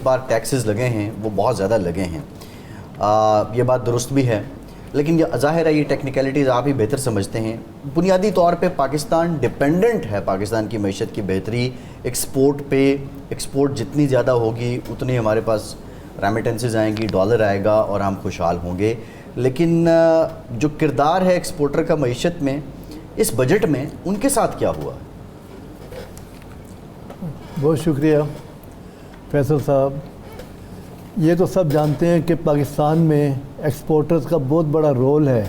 بار taxes لگے ہیں وہ بہت زیادہ لگے ہیں. یہ بات درست بھی ہے, لیکن یہ ظاہر ہے یہ ٹیکنیکلٹیز آپ ہی بہتر سمجھتے ہیں. بنیادی طور پہ پاکستان ڈیپینڈنٹ ہے, پاکستان کی معیشت کی بہتری ایکسپورٹ پہ. ایکسپورٹ جتنی زیادہ ہوگی اتنی ہمارے پاس ریمیٹنسز آئیں گی, ڈالر آئے گا اور ہم خوشحال ہوں گے. لیکن جو کردار ہے ایکسپورٹر کا معیشت میں, اس بجٹ میں ان کے ساتھ کیا ہوا؟ بہت شکریہ فیصل صاحب. یہ تو سب جانتے ہیں کہ پاکستان میں ایکسپورٹرز کا بہت بڑا رول ہے,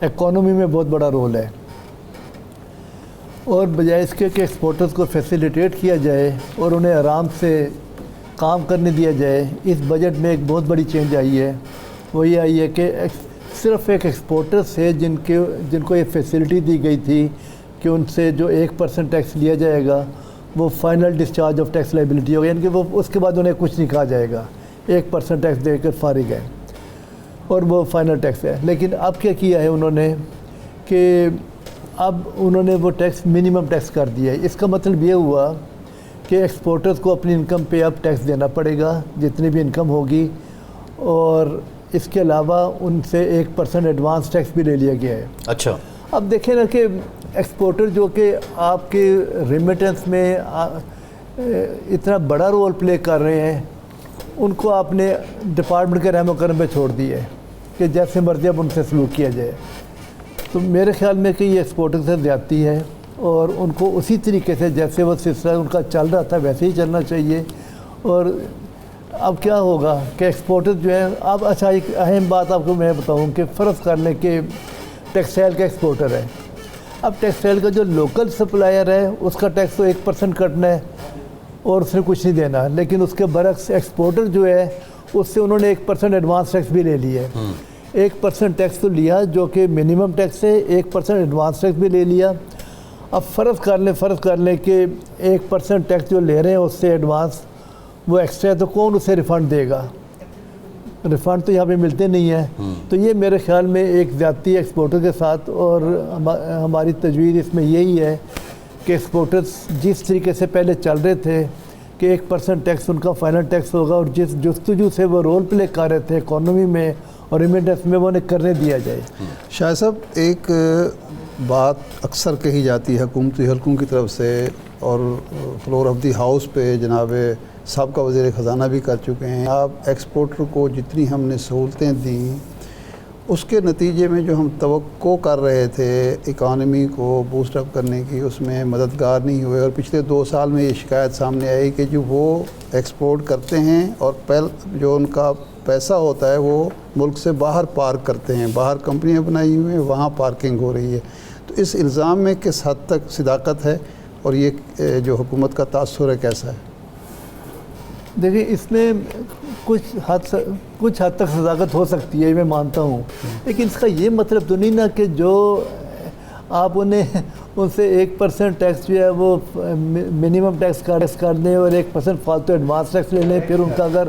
اکانومی میں بہت بڑا رول ہے, اور بجائے اس کے کہ ایکسپورٹرز کو فیسیلیٹیٹ کیا جائے اور انہیں آرام سے کام کرنے دیا جائے, اس بجٹ میں ایک بہت بڑی چینج آئی ہے. وہ یہ آئی ہے کہ صرف ایک ایکسپورٹر سے جن کو یہ فیسلٹی دی گئی تھی کہ ان سے جو 1% ٹیکس لیا جائے گا وہ final discharge of tax liability ہوگا, یعنی کہ وہ اس کے بعد انہیں کچھ نہیں کہا جائے گا, 1% ٹیکس دے کر فارغ ہے اور وہ فائنل ٹیکس ہے. لیکن اب کیا کیا ہے انہوں نے کہ اب انہوں نے وہ ٹیکس منیمم ٹیکس کر دیا ہے. اس کا مطلب یہ ہوا کہ ایکسپورٹرز کو اپنی انکم پہ اب ٹیکس دینا پڑے گا جتنی بھی انکم ہوگی, اور اس کے علاوہ ان سے 1% ایڈوانس ٹیکس بھی لے لیا گیا ہے. اچھا, اب دیکھیں نا کہ ایکسپورٹر جو کہ آپ کے ریمیٹنس میں اتنا بڑا رول پلے کر رہے ہیں, ان کو آپ نے ڈپارٹمنٹ کے رحم و کرم پہ چھوڑ دیا ہے کہ جیسے مرضی اب ان سے سلوک کیا جائے. تو میرے خیال میں کہ یہ ایکسپورٹر سے زیادتی ہے, اور ان کو اسی طریقے سے جیسے وہ سلسلہ ان کا چل رہا تھا ویسے ہی چلنا چاہیے. اور اب کیا ہوگا کہ ایکسپورٹر جو ہے, اب اچھا ایک اہم بات آپ کو میں بتاؤں کہ فرض کر لیں کہ ٹیکسٹائل کا ایکسپورٹر ہے. اب ٹیکسٹائل کا جو لوکل سپلائر ہے اس کا ٹیکس تو 1% کٹنا ہے اور اس نے کچھ نہیں دینا, لیکن اس کے برعکس ایکسپورٹر جو ہے اس سے انہوں نے 1% ایڈوانس ٹیکس بھی لے لیا ہے. 1% ٹیکس تو لیا جو کہ منیمم ٹیکس ہے, 1% ایڈوانس ٹیکس بھی لے لیا. اب فرض کر لیں کہ 1% ٹیکس جو لے رہے ہیں اس سے ایڈوانس وہ ایکسٹرا, تو کون اسے ریفنڈ دے گا؟ ریفنڈ تو یہاں پہ ملتے نہیں ہیں. تو یہ میرے خیال میں ایک زیادتی ایکسپورٹر کے ساتھ, اور ہماری تجویز اس میں یہی ہے کہ ایکسپورٹرز جس طریقے سے پہلے چل رہے تھے کہ 1% ٹیکس ان کا فائنل ٹیکس ہوگا, اور جس جستجو سے وہ رول پلے کر رہے تھے اکانومی میں اور ریمیٹنس میں, وہ انہیں کرنے دیا جائے. شاہ صاحب, ایک بات اکثر کہی جاتی ہے حکومتی حلقوں کی طرف سے, اور فلور آف دی ہاؤس پہ جناب سابقہ وزیر خزانہ بھی کر چکے ہیں, آپ ایکسپورٹر کو جتنی ہم نے سہولتیں دیں اس کے نتیجے میں جو ہم توقع کر رہے تھے اکانومی کو بوسٹ اپ کرنے کی, اس میں مددگار نہیں ہوئے. اور پچھلے 2 سال میں یہ شکایت سامنے آئی کہ جو وہ ایکسپورٹ کرتے ہیں اور جو ان کا پیسہ ہوتا ہے وہ ملک سے باہر پارک کرتے ہیں, باہر کمپنیاں بنائی ہوئی ہیں, وہاں پارکنگ ہو رہی ہے. تو اس الزام میں کس حد تک صداقت ہے, اور یہ جو حکومت کا تاثر ہے کیسا ہے؟ دیکھیں, اس میں کچھ حد تک صداقت ہو سکتی ہے, میں مانتا ہوں, لیکن اس کا یہ مطلب تو نہیں نا کہ جو آپ انہیں ان سے 1% ٹیکس جو ہے وہ منیمم ٹیکس کر دیں اور 1% فالتو ایڈوانس ٹیکس لے لیں, پھر ان کا اگر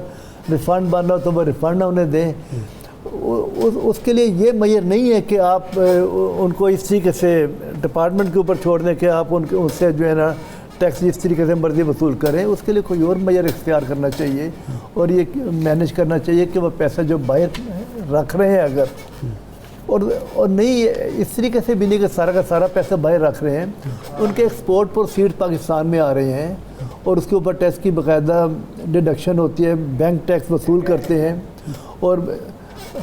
ریفنڈ بننا ہو تو وہ ریفنڈ نہ انہیں دیں. اس کے لیے یہ معیار نہیں ہے کہ آپ ان کو اس طریقے سے ڈپارٹمنٹ کے اوپر چھوڑ دیں کہ آپ ان سے جو ہے نا ٹیکس جس طریقے سے مرضی وصول کریں. اس کے لیے کوئی اور معیار اختیار کرنا چاہیے, اور یہ مینیج کرنا چاہیے کہ وہ پیسہ جو باہر رکھ رہے ہیں اگر, اور نہیں اس طریقے سے بھی نہیں کہ سارا کا سارا پیسہ باہر رکھ رہے ہیں, ان کے ایکسپورٹ پروسیڈ پاکستان میں آ رہے ہیں اور اس کے اوپر ٹیکس کی باقاعدہ ڈیڈکشن ہوتی ہے, بینک ٹیکس وصول کرتے ہیں, اور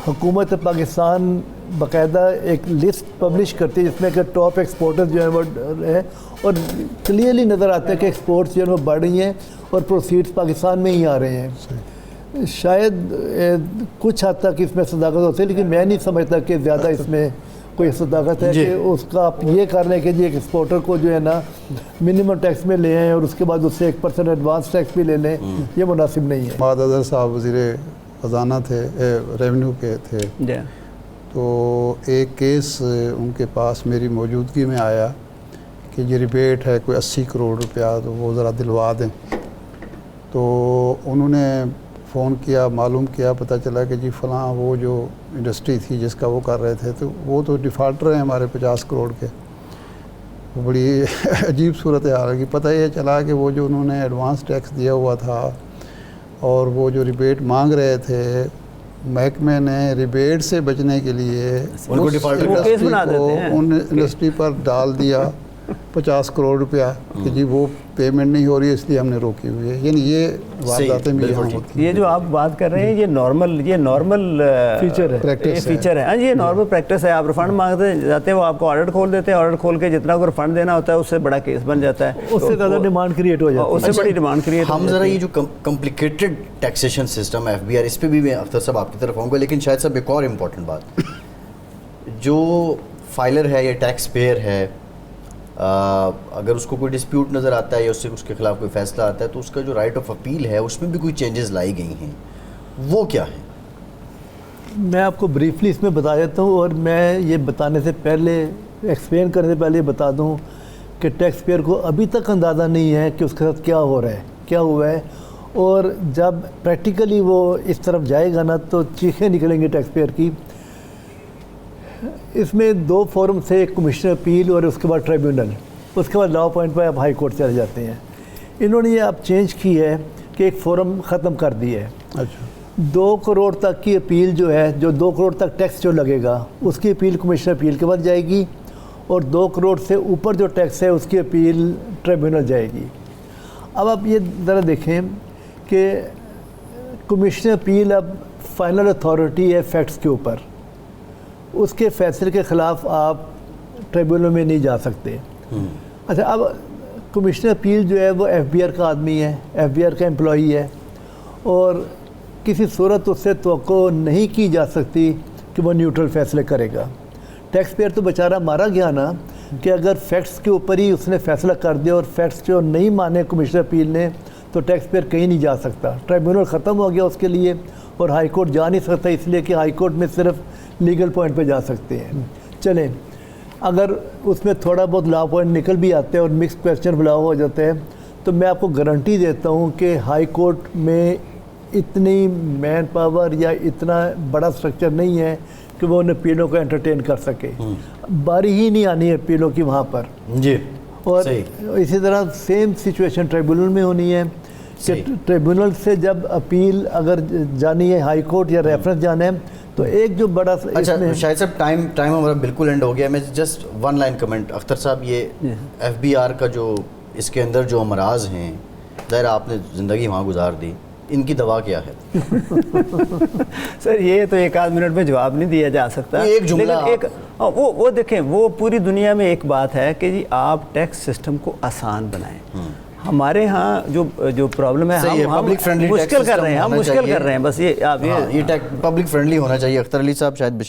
حکومت پاکستان باقاعدہ ایک لسٹ پبلش کرتی ہے جس میں کہ ٹاپ ایکسپورٹر جو ہیں وہ ہے, اور کلیئرلی نظر آتا ہے کہ ایکسپورٹس جو ہیں وہ بڑھ رہی ہیں اور پروسیڈس پاکستان میں ہی آ رہے ہیں. شاید کچھ حد تک اس میں صداقت ہوتی ہے, لیکن میں نہیں سمجھتا کہ زیادہ اس میں کوئی صداقت ہے کہ اس کا آپ یہ کر لیں کہ جی ایک ایکسپورٹر کو جو ہے نا منیمم ٹیکس میں لے آئیں اور اس کے بعد اس سے 1% ایڈوانس ٹیکس بھی لے لیں, یہ مناسب نہیں ہے. معاد اظہر صاحب وزیر خزانہ تھے, ریونیو کے تھے, تو ایک کیس ان کے پاس میری موجودگی میں آیا کہ یہ ریبیٹ ہے کوئی 80 کروڑ روپیہ, تو وہ ذرا دلوا دیں. تو انہوں نے فون کیا, معلوم کیا, پتہ چلا کہ جی فلاں وہ جو انڈسٹری تھی جس کا وہ کر رہے تھے تو وہ تو ڈیفالٹر ہیں ہمارے 50 کروڑ کے. وہ بڑی عجیب صورت حال ہے کہ پتہ یہ چلا کہ وہ جو انہوں نے ایڈوانس ٹیکس دیا ہوا تھا اور وہ جو ریبیٹ مانگ رہے تھے محکمے نے ریبیٹ سے بچنے کے لیے ان کو defaulter وہ کیس بنا دیتے ہیں۔ ان انڈسٹری پر ڈال دیا 50 کروڑ روپیہ کہ جی وہ پیمنٹ نہیں ہو رہی ہے اس لیے ہم نے روکی ہوئی ہے. یعنی یہ وارداتیں بھی یہاں ہوتی ہیں. یہ جو آپ بات کر رہے ہیں یہ نارمل فیچر ہے، پریکٹس فیچر ہے. ہاں جی، یہ نارمل پریکٹس ہے. آپ ریفنڈ مانگتے جاتے ہیں، وہ آپ کو آڈر کھول دیتے ہیں، آڈر کھول کے جتنا کو ریفنڈ دینا ہوتا ہے اس سے بڑا کیس بن جاتا ہے، اس سے زیادہ ڈیمانڈ کریٹ ہو جاتی ہے. اس سے بڑی ڈیمانڈ کریٹ. ہم ذرا یہ جو کمپلیکیٹڈ ٹیکسیشن سسٹم ہے FBR، اس پہ بھی میں اختر صاحب آپ کی طرف آؤں گا، لیکن شاید صاحب ایک اور امپورٹنٹ بات، جو فائلر ہے یا ٹیکس پیئر ہے، اگر اس کو کوئی ڈسپیوٹ نظر آتا ہے یا اس کے خلاف کوئی فیصلہ آتا ہے تو اس کا جو رائٹ آف اپیل ہے اس میں بھی کوئی چینجز لائی گئی ہیں، وہ کیا ہے؟ میں آپ کو بریفلی اس میں بتا دیتا ہوں، اور میں یہ بتانے سے پہلے، ایکسپلین کرنے سے پہلے یہ بتا دوں کہ ٹیکس پیئر کو ابھی تک اندازہ نہیں ہے کہ اس کے ساتھ کیا ہو رہا ہے، کیا ہوا ہے، اور جب پریکٹیکلی وہ اس طرف جائے گا نا تو چیخیں نکلیں گی ٹیکس پیئر کی. اس میں دو فورم سے، ایک کمیشن اپیل اور اس کے بعد ٹریبیونل، اس کے بعد لا پوائنٹ پہ آپ ہائی کورٹ چلے جاتے ہیں. انہوں نے یہ اب چینج کی ہے کہ ایک فورم ختم کر دی ہے. اچھا 2 کروڑ تک کی اپیل جو ہے، جو 2 کروڑ تک ٹیکس جو لگے گا اس کی اپیل کمیشن اپیل کے بعد جائے گی، اور 2 کروڑ سے اوپر جو ٹیکس ہے اس کی اپیل ٹریبیونل جائے گی. اب آپ یہ ذرا دیکھیں کہ کمیشن اپیل اب فائنل اتھارٹی ہے فیکٹس کے اوپر، اس کے فیصلے کے خلاف آپ ٹریبیونل میں نہیں جا سکتے. اچھا، اب کمیشن اپیل جو ہے وہ FBR کا آدمی ہے، FBR کا امپلائی ہے، اور کسی صورت اس سے توقع نہیں کی جا سکتی کہ وہ نیوٹرل فیصلے کرے گا. ٹیکس پیئر تو بیچارہ مارا گیا نا کہ اگر فیکٹس کے اوپر ہی اس نے فیصلہ کر دیا اور فیکٹس جو نہیں مانے کمیشن اپیل نے تو ٹیکس پیئر کہیں نہیں جا سکتا. ٹریبیونل ختم ہو گیا اس کے لیے، اور ہائی کورٹ جا نہیں سکتا اس لیے کہ ہائی کورٹ میں صرف لیگل پوائنٹ پہ جا سکتے ہیں. چلیں، اگر اس میں تھوڑا بہت لا پوائنٹ نکل بھی آتے ہیں اور مکس کویسچن بلاؤ ہو جاتے ہیں تو میں آپ کو گارنٹی دیتا ہوں کہ ہائی کورٹ میں اتنی مین پاور یا اتنا بڑا سٹرکچر نہیں ہے کہ وہ ان اپیلوں کو انٹرٹین کر سکے. باری ہی نہیں آنی ہے اپیلوں کی وہاں پر. جی، اور صحیح. اسی طرح سیم سچویشن ٹریبیونل میں ہونی ہے کہ ٹریبیونل سے جب اپیل اگر جانی ہے ہائی کورٹ یا ریفرنس جانا ہے تو ایک جو بڑا. اچھا شاہد صاحب، ٹائم ہمارا بالکل اینڈ ہو گیا. میں جسٹ 1 لائن کمنٹ، اختر صاحب یہ FBR کا جو اس کے اندر جو امراض ہیں، ظاہر آپ نے زندگی وہاں گزار دی، ان کی دوا کیا ہے؟ سر یہ تو 1 منٹ میں جواب نہیں دیا جا سکتا. ایک جملہ وہ دیکھیں، وہ پوری دنیا میں ایک بات ہے کہ جی آپ ٹیکس سسٹم کو آسان بنائیں. ہمارے ہاں جو پرابلم ہے ہم مشکل کر رہے ہیں، بس یہ آپ یہ پبلک فرینڈلی ہونا چاہیے. اختر علی صاحب شاید